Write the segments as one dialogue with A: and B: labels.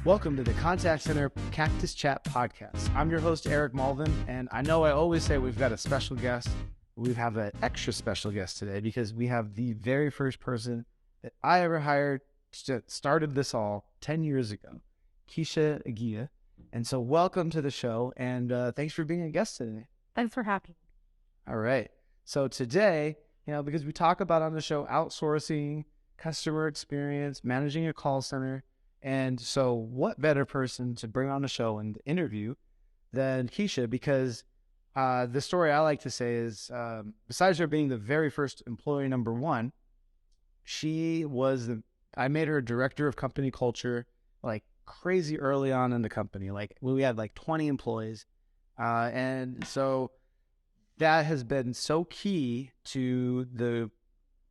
A: Welcome to the Contact Center Cactus Chat podcast. I'm your host, Eric Malvin, and I know I always say we've got a special guest. We have an extra special guest today because we have the very first person that I ever hired started this all 10 years ago, Kiezia Eguia. And so welcome to the show, and thanks for being a guest today.
B: Thanks for having me.
A: All right. So today, because we talk about on the show outsourcing, customer experience, managing a call center. And so what better person to bring on the show and interview than Kiezia? Because the story I like to say is, besides her being the very first employee number one, I made her director of company culture, like crazy early on in the company. Like we had like 20 employees. And so that has been so key to the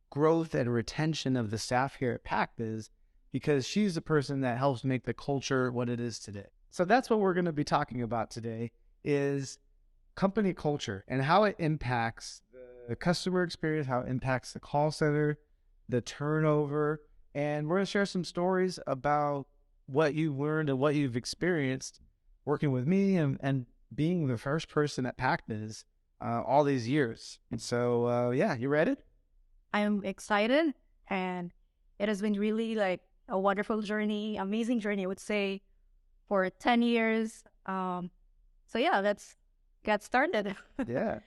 A: growth and retention of the staff here at Pac Biz, because she's the person that helps make the culture what it is today. So that's what we're going to be talking about today is company culture and how it impacts the customer experience, how it impacts the call center, the turnover. And we're going to share some stories about what you've learned and what you've experienced working with me and being the first person at Pac Biz all these years. And so, you ready?
B: I'm excited, and it has been really like a wonderful journey, amazing journey, I would say, for 10 years. Let's get started.
A: Yeah.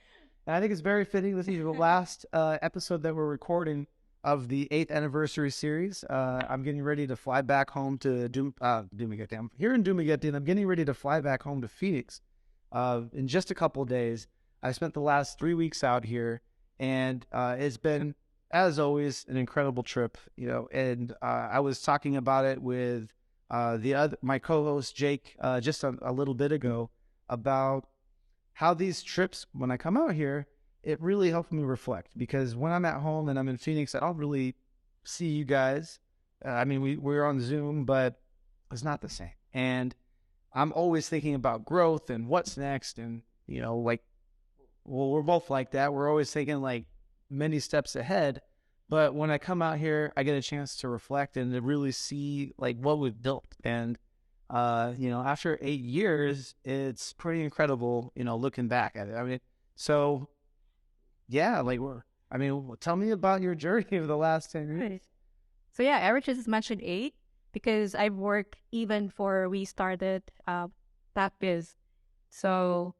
A: And I think it's very fitting. This is the last episode that we're recording of the 8th anniversary series. I'm getting ready to fly back home to Dumaguete. I'm here in Dumaguete, and I'm getting ready to fly back home to Phoenix in just a couple of days. I spent the last 3 weeks out here, and it's been, as always, an incredible trip, and I was talking about it with my co-host Jake just a little bit ago about how these trips, when I come out here, it really helps me reflect, because when I'm at home and I'm in Phoenix, I don't really see you guys. We're on Zoom, but it's not the same. And I'm always thinking about growth and what's next. And, we're both like that. We're always thinking like many steps ahead. But when I come out here, I get a chance to reflect and to really see like what we've built. And, after 8 years, it's pretty incredible, looking back at it. Tell me about your journey of the last 10 years.
B: Right. So Eric just mentioned 8 because I've worked even before we started Pac Biz. So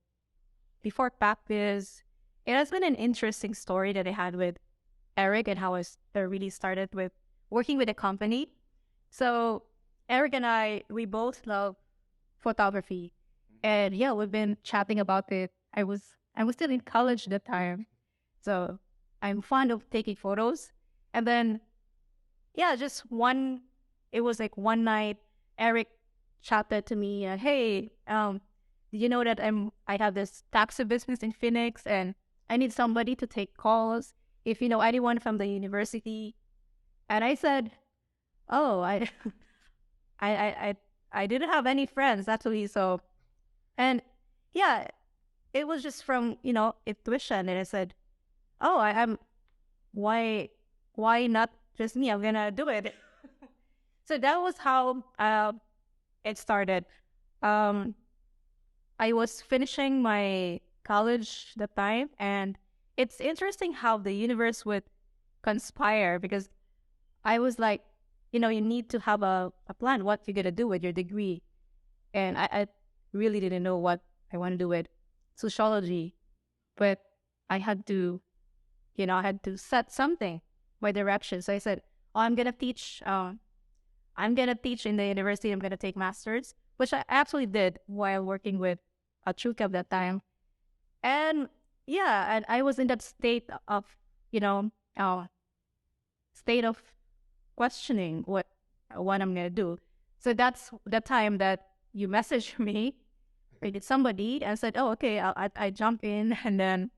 B: before Pac Biz, it has been an interesting story that I had with Eric and how I really started with working with a company. So Eric and I, we both love photography, and we've been chatting about it. I was still in college at the time, so I'm fond of taking photos. And then, it was like one night, Eric chatted to me, "Hey, did you know that I have this taxi business in Phoenix, and I need somebody to take calls if you know anyone from the university?" And I said, "Oh, I didn't have any friends actually." So, and it was just from intuition, and I said, "Oh, I'm why not just me? I'm gonna do it." So that was how it started. I was finishing my college that time, and it's interesting how the universe would conspire, because I was like, you need to have a plan, what you're going to do with your degree. And I really didn't know what I want to do with sociology, but I had to set something, my direction. So I said, I'm going to teach in the university. I'm going to take master's, which I actually did while working with a Chuka at that time. And and I was in that state of, questioning what I'm going to do. So that's the time that you messaged me, or did somebody, and said, "Oh, okay, I jump in," and then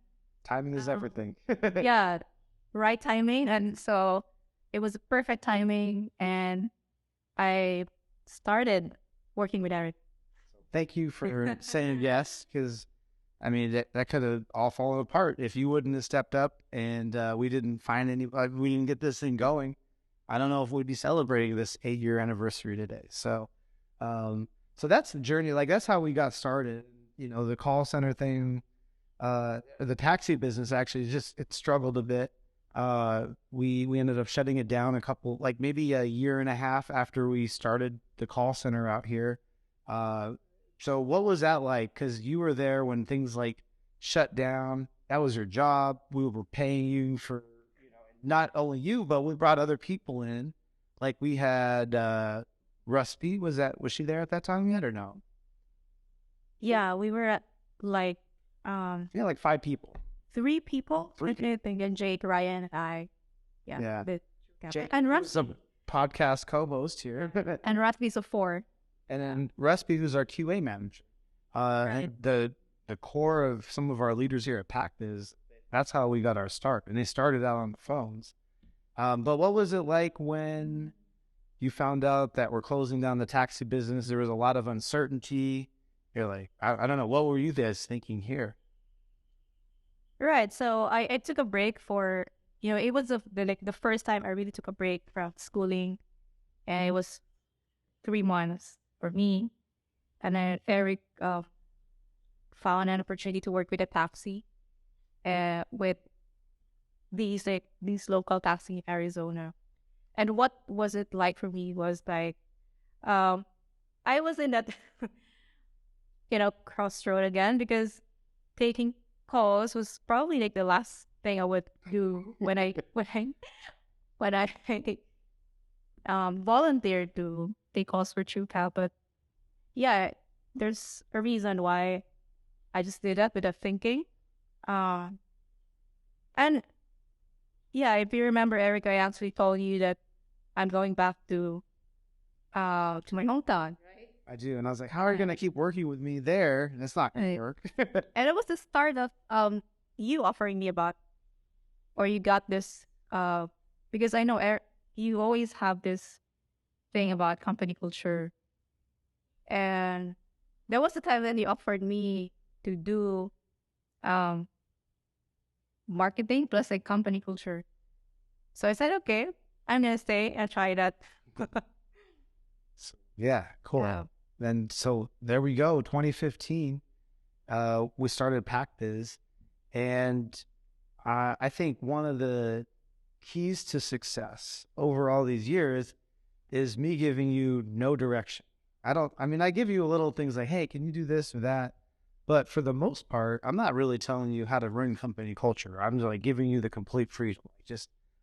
A: timing is everything.
B: Right timing. And so it was perfect timing, and I started working with Eric.
A: Thank you for saying yes, because that could have all fallen apart if you wouldn't have stepped up and we didn't get this thing going. I don't know if we'd be celebrating this 8-year anniversary today. So So that's the journey. Like that's how we got started. You know, the call center thing, the taxi business actually just it struggled a bit. We ended up shutting it down a couple, like maybe a year and a half after we started the call center out here. So what was that like? Because you were there when things like shut down. That was your job. We were paying you for, you know, not only you, but we brought other people in. Like we had Rusty. Was she there at that time yet or no?
B: Yeah, we were at like
A: Yeah, like 5 people.
B: 3 people.
A: Three.
B: I think, and Jake, Ryan, and I. Yeah.
A: Yeah. Jake
B: And
A: was a podcast co-host here.
B: And Rathby's a 4.
A: And then Rusty, who's our QA manager.
B: Right.
A: And the core of some of our leaders here at Pac Biz, that's how we got our start. And they started out on the phones. But what was it like when you found out that we're closing down the taxi business? There was a lot of uncertainty. You're like, I don't know. What were you guys thinking here?
B: Right. So I took a break for, it was the first time I really took a break from schooling. And it was 3 months for me. And then Eric found an opportunity to work with a taxi with these local taxi in Arizona. And what was it like for me was like, I was in that, crossroad again because taking calls was probably like the last thing I would do when I volunteered to take calls for TrueCal. But yeah, there's a reason why I just did that without thinking. And yeah, if you remember, Eric, I actually told you that I'm going back to my hometown.
A: I do. And I was like, how are you going to keep working with me there? And it's not going to work.
B: And it was the start of you offering me or you got this, because I know, Eric, you always have this thing about company culture. And there was the time when you offered me to do marketing plus like company culture. So I said, okay, I'm going to stay and try that.
A: Yeah, cool.
B: Yeah.
A: And so there we go. 2015, we started Pac Biz. And I think one of the keys to success over all these years is me giving you no direction. I give you little things like, hey, can you do this or that? But for the most part, I'm not really telling you how to run company culture. I'm just like giving you the complete freedom.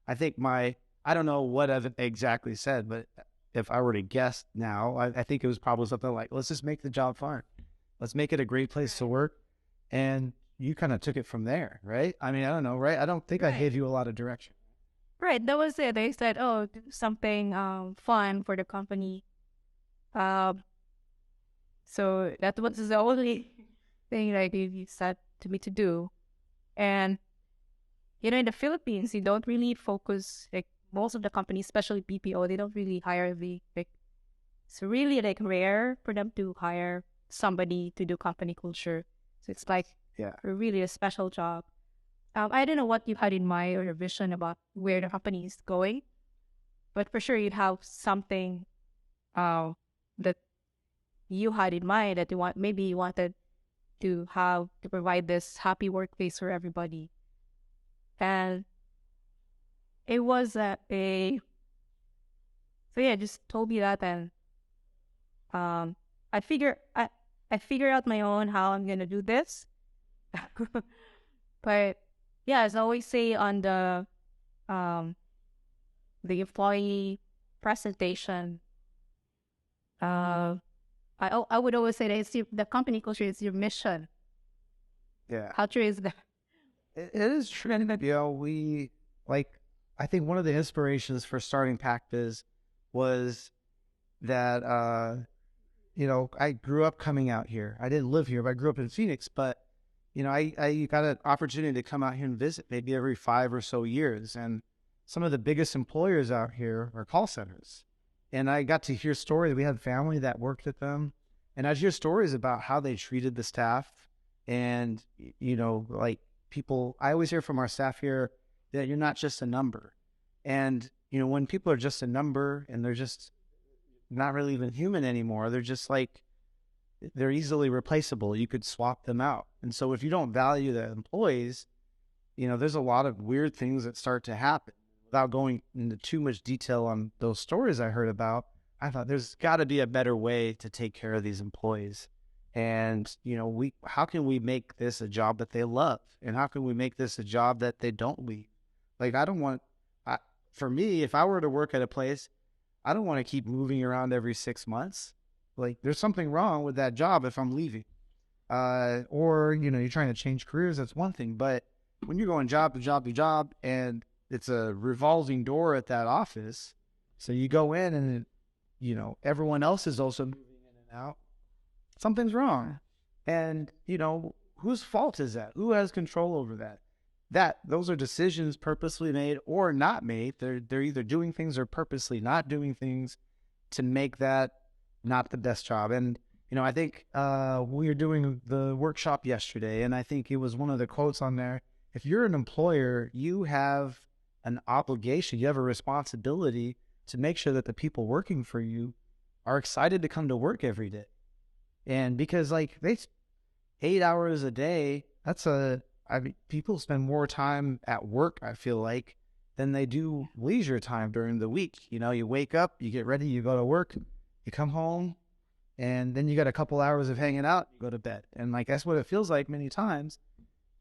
A: I think I don't know what I've exactly said, but if I were to guess now, I think it was probably something like, let's just make the job fun. Let's make it a great place to work. And you kind of took it from there, right? I mean, I don't know, right? I don't think I gave you a lot of direction.
B: Right, that was it. They said, oh, do something fun for the company. So that was the only thing that you said to me to do. And, in the Philippines, you don't really focus, like most of the companies, especially BPO, they don't really hire it's really like rare for them to hire somebody to do company culture. So it's like really a special job. I don't know what you had in mind or your vision about where the company is going, but for sure you'd have something that you had in mind that you wanted to provide this happy workplace for everybody. And it was so yeah, just told me that, and I figure out my own how I'm gonna do this. But yeah, as I always say on the employee presentation, I would always say that it's the company culture is your mission.
A: Yeah.
B: How true is that?
A: It is true. I think one of the inspirations for starting Pac Biz was that, I grew up coming out here. I didn't live here, but I grew up in Phoenix. But, I got an opportunity to come out here and visit maybe every 5 or so years. And some of the biggest employers out here are call centers. And I got to hear stories. We had family that worked at them. And I'd hear stories about how they treated the staff. And, people, I always hear from our staff here that you're not just a number. And, when people are just a number and they're just not really even human anymore. They're just like, they're easily replaceable. You could swap them out. And so if you don't value the employees, there's a lot of weird things that start to happen. Without going into too much detail on those stories I heard about, I thought there's got to be a better way to take care of these employees. And, how can we make this a job that they love? And how can we make this a job that they don't leave? Like, for me, if I were to work at a place, I don't want to keep moving around every 6 months. Like, there's something wrong with that job if I'm leaving. Or, you're trying to change careers, that's one thing. But when you're going job to job to job and it's a revolving door at that office, so you go in and, everyone else is also moving in and out, something's wrong. And, whose fault is that? Who has control over that? Those are decisions purposely made or not made. They're either doing things or purposely not doing things to make that not the best job. And, I think we were doing the workshop yesterday, and I think it was one of the quotes on there. If you're an employer, you have an obligation, you have a responsibility to make sure that the people working for you are excited to come to work every day. And because they 8 hours a day, people spend more time at work, I feel like, than they do leisure time during the week. You wake up, you get ready, you go to work, you come home, and then you got a couple hours of hanging out, you go to bed. And that's what it feels like many times.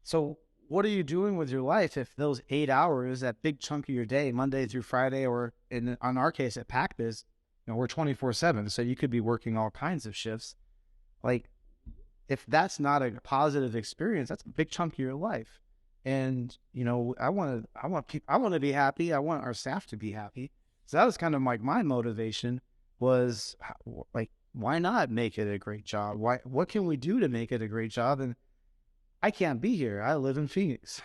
A: So what are you doing with your life if those 8 hours, that big chunk of your day, Monday through Friday, or on our case at Pac Biz, we're 24/7, so you could be working all kinds of shifts. If that's not a positive experience, that's a big chunk of your life. And, I want to be happy. I want our staff to be happy. So that was kind of my motivation was why not make it a great job? What can we do to make it a great job? And I can't be here. I live in Phoenix.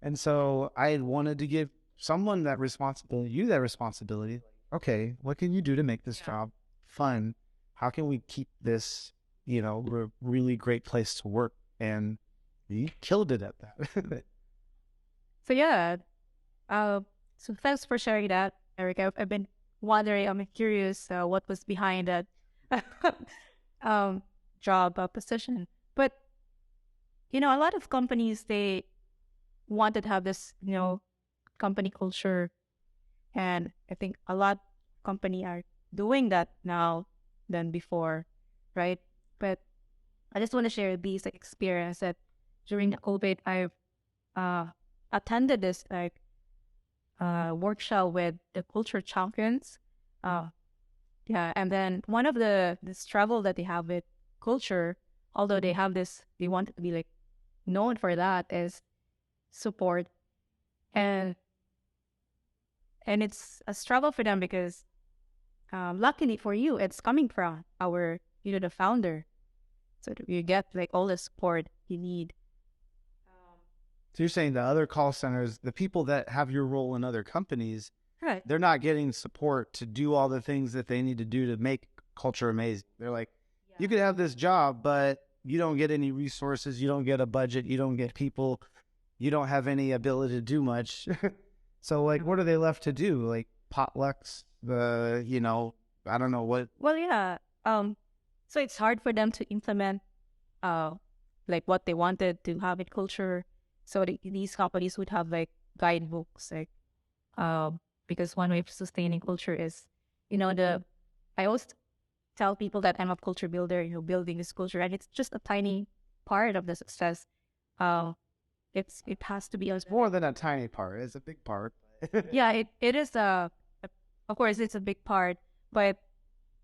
A: And so I wanted to give someone that responsibility. Okay, what can you do to make this job fun? How can we keep this, a really great place to work? And you killed it at that.
B: So yeah, so thanks for sharing that, Eric. I've been wondering, I'm curious what was behind that job position. But, a lot of companies, they wanted to have this, company culture. And I think a lot of company are doing that now than before, right? But I just want to share this experience that during the COVID, I've attended this workshop with the culture champions. And then one of this travel that they have with culture, although they have this, they want to be known for that, is support. And it's a struggle for them because luckily for you, it's coming from our, the founder. So you get all the support you need.
A: So you're saying the other call centers, the people that have your role in other companies,
B: right,
A: they're not getting support to do all the things that they need to do to make culture amazing. They're like, you could have this job, but you don't get any resources. You don't get a budget. You don't get people. You don't have any ability to do much. So what are they left to do? Potlucks, I don't know what.
B: Well, yeah. So it's hard for them to implement, what they wanted to have in culture. So these companies would have guidebooks, because one way of sustaining culture is, I always tell people that I'm a culture builder, building this culture, and it's just a tiny part of the success. It has to be
A: It's more than a tiny part. It's a big part.
B: Yeah, it is of course it's a big part, but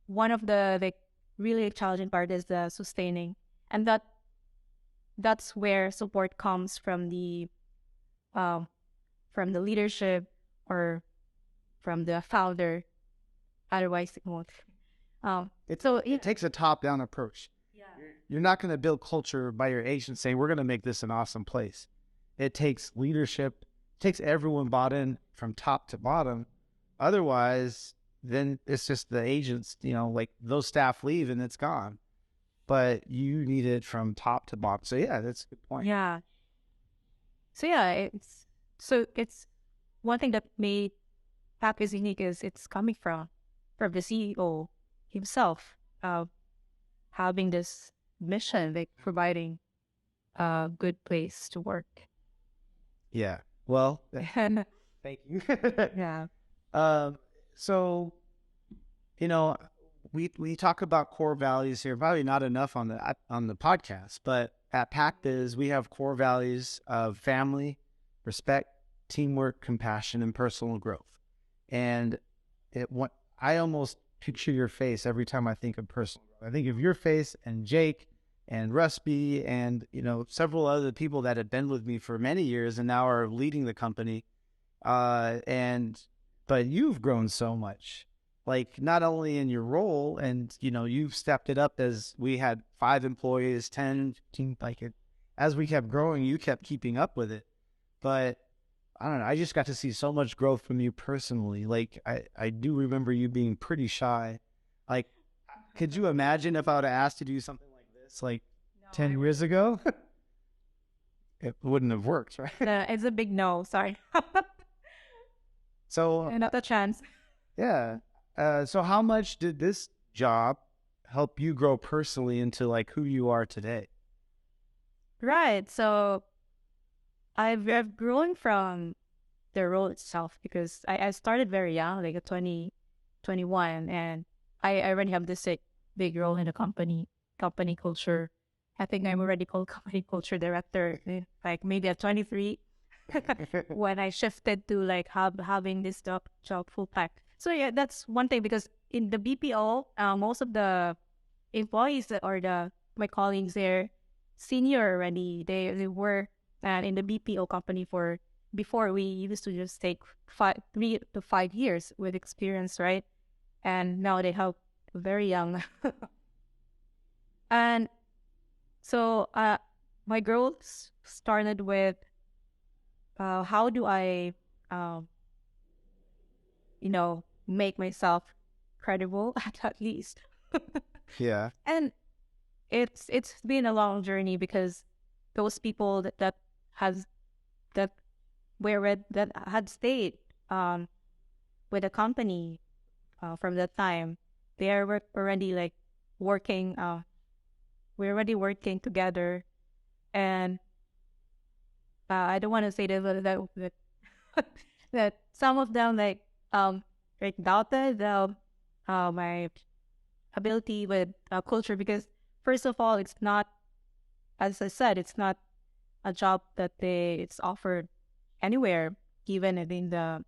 B: one of the really challenging part is the sustaining, and that's where support comes from the leadership or from the founder. Otherwise, it won't.
A: It takes a top-down approach. Yeah. You're not going to build culture by your agent saying, we're going to make this an awesome place. It takes leadership. It takes everyone bought in from top to bottom. Otherwise, then it's just the agents, those staff leave and it's gone. But you need it from top to bottom. So yeah, that's a good point.
B: Yeah. So yeah, it's one thing that made Pac Biz unique is it's coming from the CEO. himself, having this mission, like providing a good place to work.
A: Yeah. Well,
B: And
A: thank you.
B: yeah,
A: So, you know, we talk about core values here, probably not enough on the podcast, but at Pac Biz, we have core values of family, respect, teamwork, compassion, and personal growth. And I almost picture your face every time I think of personal growth. I think of your face and Jake and Rusby and, several other people that have been with me for many years and now are leading the company. But you've grown so much, like not only in your role and, you've stepped it up as we had 5 employees, 10, 15, as we kept growing, you kept keeping up with it. But I don't know, I just got to see so much growth from you personally. Like I do remember you being pretty shy. Like, could you imagine if I would have asked you to do something like this, like 10 years ago? It wouldn't have worked, right?
B: it's a big no. Sorry,
A: So
B: not a chance.
A: yeah. So how much did this job help you grow personally into like who you are today?
B: Right. So I've grown from the role itself because I started very young, like at 20, 21, and I already have this like, big role in the company culture. I think I'm already called company culture director, like maybe at 23 when I shifted to like having this job full time. So yeah, that's one thing because in the BPO, most of the employees or my colleagues there senior already. They were in the BPO company for before we used to just take 3 to 5 years with experience, right? And now they have very young. And so my growth started with how do I, make myself credible at least.
A: Yeah.
B: And it's been a long journey because those people that has that that had stayed with the company from that time, they are already like working. We're already working together, and I don't want to say that that some of them like doubted my ability with culture because first of all, it's not, as I said, it's not a job that it's offered anywhere, even in the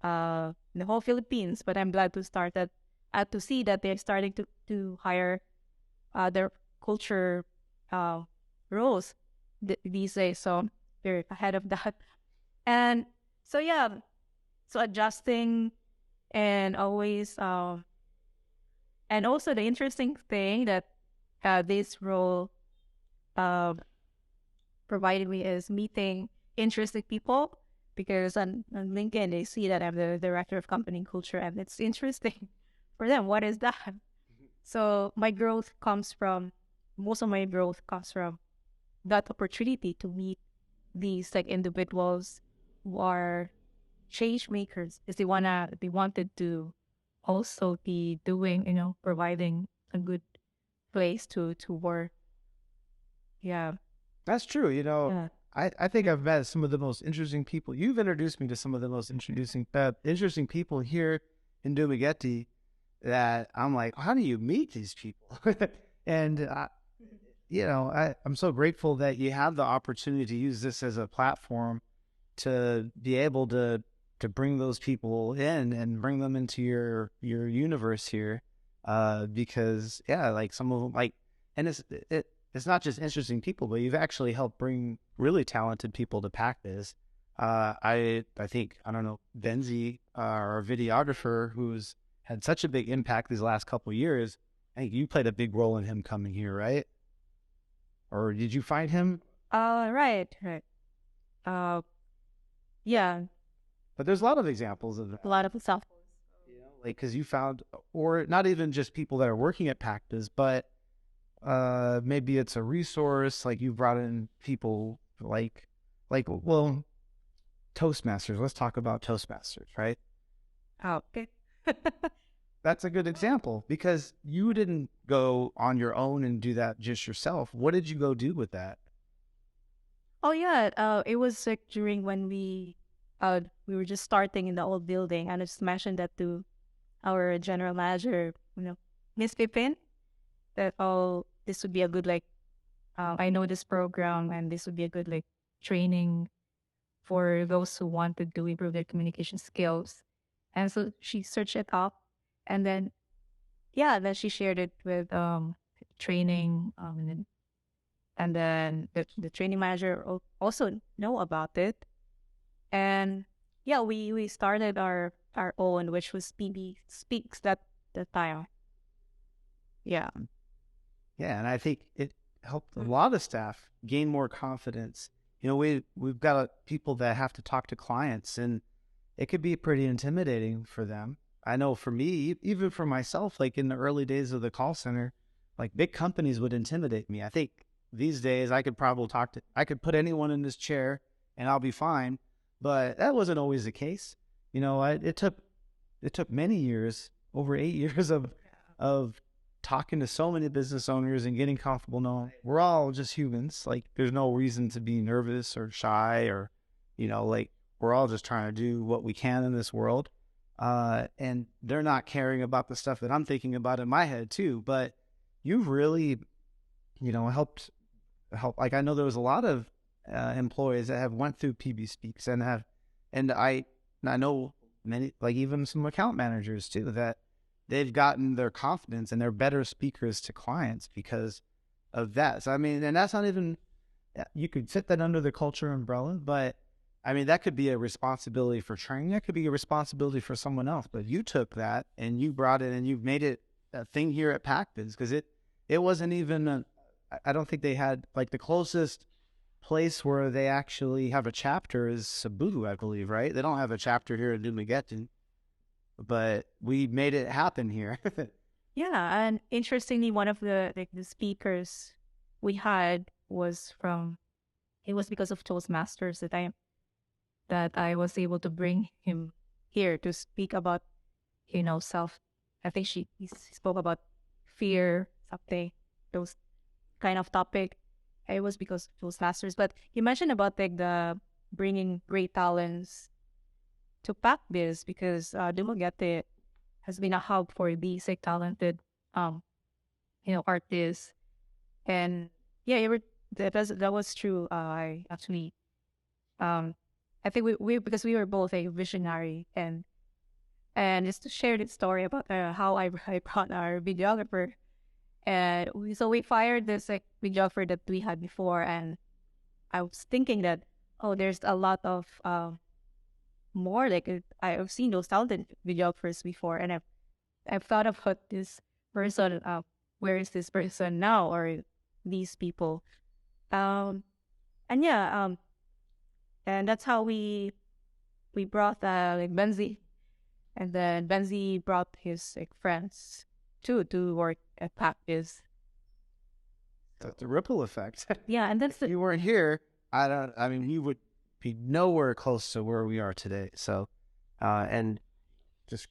B: whole Philippines. But I'm glad to see that they're starting to hire their culture roles these days. So they're ahead of that. And so yeah, so adjusting and always and also the interesting thing that this role provided me is meeting interesting people because on LinkedIn they see that I'm the director of company culture and it's interesting for them. What is that? So most of my growth comes from that opportunity to meet these like individuals who are change makers because they wanted to also be doing, providing a good place to work. Yeah.
A: That's true.
B: Yeah.
A: I think I've met some of the most interesting people. You've introduced me to some of the most interesting people here in Dumaguete that I'm like, how do you meet these people? And, I'm so grateful that you have the opportunity to use this as a platform to be able to bring those people in and bring them into your universe here. Because yeah, like some of them, like, and it's not just interesting people, but you've actually helped bring really talented people to Pac Biz. I think, I don't know, Benzi, our videographer, who's had such a big impact these last couple of years. I think you played a big role in him coming here, right? Or did you find him?
B: Right. Yeah,
A: But there's a lot of examples of that.
B: a lot of stuff.
A: Like, because you found, or not even just people that are working at Pac Biz, but maybe it's a resource. Like you brought in people well, Toastmasters. Let's talk about Toastmasters, right?
B: Oh, okay.
A: that's a good example because you didn't go on your own and do that just yourself. What did you go do with that?
B: Oh yeah, it was like during when we were just starting in the old building, and I just mentioned that to our general manager, Miss Pipin, that this would be a good like I know this program, and this would be a good like training for those who wanted to improve their communication skills. And so she searched it up, and then yeah, then she shared it with training, and then the training manager also know about it. And yeah, we started our own, which was PB Speaks that the time. Yeah.
A: Yeah, and I think it helped a lot of staff gain more confidence. We've got people that have to talk to clients, and it could be pretty intimidating for them. I know for me, even for myself, like in the early days of the call center, like big companies would intimidate me. I think these days I could put anyone in this chair and I'll be fine. But that wasn't always the case. It took many years, over 8 years of talking to so many business owners and getting comfortable knowing we're all just humans. Like there's no reason to be nervous or shy or, like we're all just trying to do what we can in this world. And they're not caring about the stuff that I'm thinking about in my head too. But you've really, help. Like I know there was a lot of employees that have went through PB Speaks and I know many, like even some account managers too, that they've gotten their confidence and they're better speakers to clients because of that. So, I mean, and that's not even, you could fit that under the culture umbrella, but I mean, that could be a responsibility for training. That could be a responsibility for someone else, but you took that and you brought it and you've made it a thing here at Pac Biz because it wasn't even, I don't think they had like the closest place where they actually have a chapter is Cebu, I believe, right? They don't have a chapter here in Dumaguete, but we made it happen here.
B: Yeah, and interestingly, one of the speakers we had was from. It was because of Toastmasters that I was able to bring him here to speak about, self. I think he spoke about fear, something, those kind of topic. It was because of Toastmasters. But you mentioned about like the bringing great talents to Pac Biz because Dumaguete has been a hub for these like talented, artists. And yeah, that was true. I actually, I think we because we were both a visionary and just to share this story about how I brought our videographer, and we fired this like videographer that we had before, and I was thinking that there's a lot of more like I've seen those talented videographers before, and I've thought about this person. Where is this person now, or these people? And yeah, and that's how we brought like Benzi, and then Benzi brought his like friends too to work at Pac Biz.
A: The ripple effect.
B: Yeah, and that's
A: if you weren't here, I mean, you would be nowhere close to where we are today. So, and just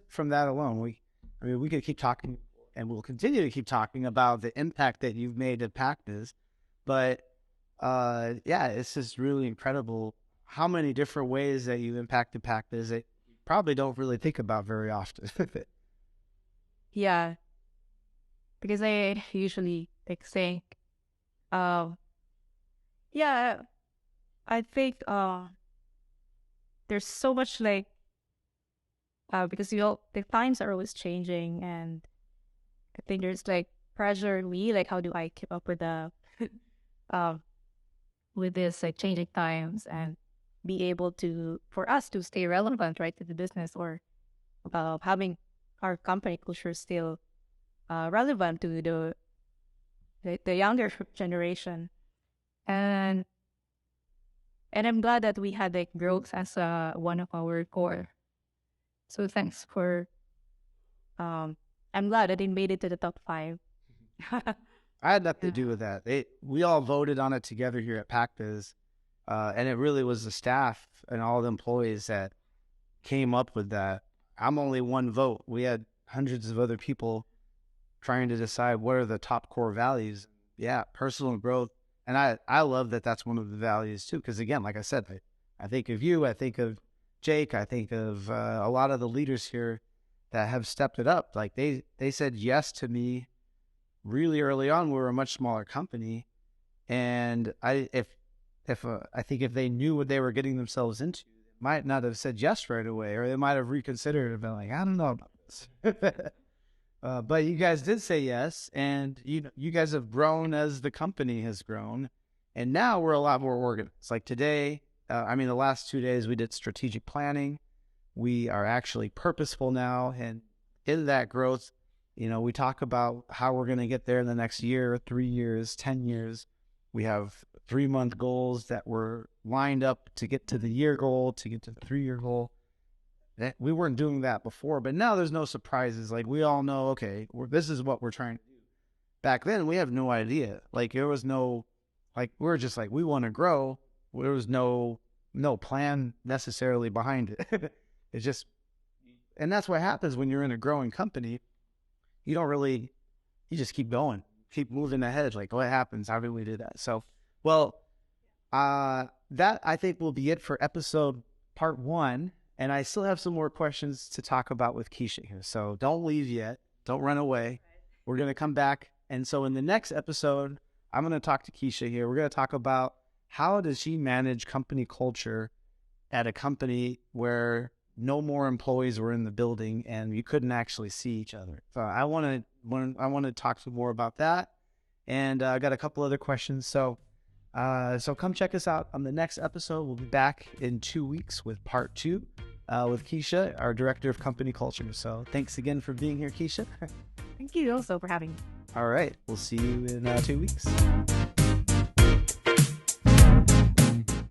A: from that alone, we could keep talking and we'll continue to keep talking about the impact that you've made at Pac Biz. But, yeah, it's just really incredible how many different ways that you've impacted Pac Biz that you probably don't really think about very often.
B: Yeah, because I usually like think, yeah, I think there's so much like because the times are always changing, and I think there's like pressure on me, like how do I keep up with the um with this like changing times and be able to for us to stay relevant, right, to the business, or having our company culture still relevant to the younger generation. And I'm glad that we had like growth as one of our core. So thanks for I'm glad that it made it to the top 5.
A: I had nothing to do with that. We all voted on it together here at Pac Biz, and it really was the staff and all the employees that came up with that. I'm only one vote. We had hundreds of other people trying to decide what are the top core values. Yeah, personal growth. And I love that that's one of the values too. Because again, like I said, I think of you, I think of Jake, I think of a lot of the leaders here that have stepped it up. Like they said yes to me really early on. We were a much smaller company. And I think if they knew what they were getting themselves into, they might not have said yes right away, or they might have reconsidered and been like, I don't know about this. But you guys did say yes, and you guys have grown as the company has grown, and now we're a lot more organized. Like today, the last 2 days we did strategic planning. We are actually purposeful now, and in that growth, we talk about how we're going to get there in the next year, 3 years, 10 years. We have 3-month goals that were lined up to get to the year goal, to get to the 3-year goal. We weren't doing that before, but now there's no surprises. Like we all know, okay, this is what we're trying to do. Back then, we have no idea. Like there was no, like we were just like, we want to grow. There was no plan necessarily behind it. It's just, and that's what happens when you're in a growing company. You just keep going, keep moving ahead. Like what happens? How did we do that? So, well, that I think will be it for episode part 1. And I still have some more questions to talk about with Kiezia here. So don't leave yet. Don't run away. We're going to come back. And so in the next episode, I'm going to talk to Kiezia here. We're going to talk about how does she manage company culture at a company where no more employees were in the building and you couldn't actually see each other. So I want to talk some more about that. And I got a couple other questions. So come check us out on the next episode. We'll be back in 2 weeks with part 2 with Kiezia, our director of company culture. So thanks again for being here, Kiezia.
B: Thank you also for having me.
A: All right. We'll see you in 2 weeks.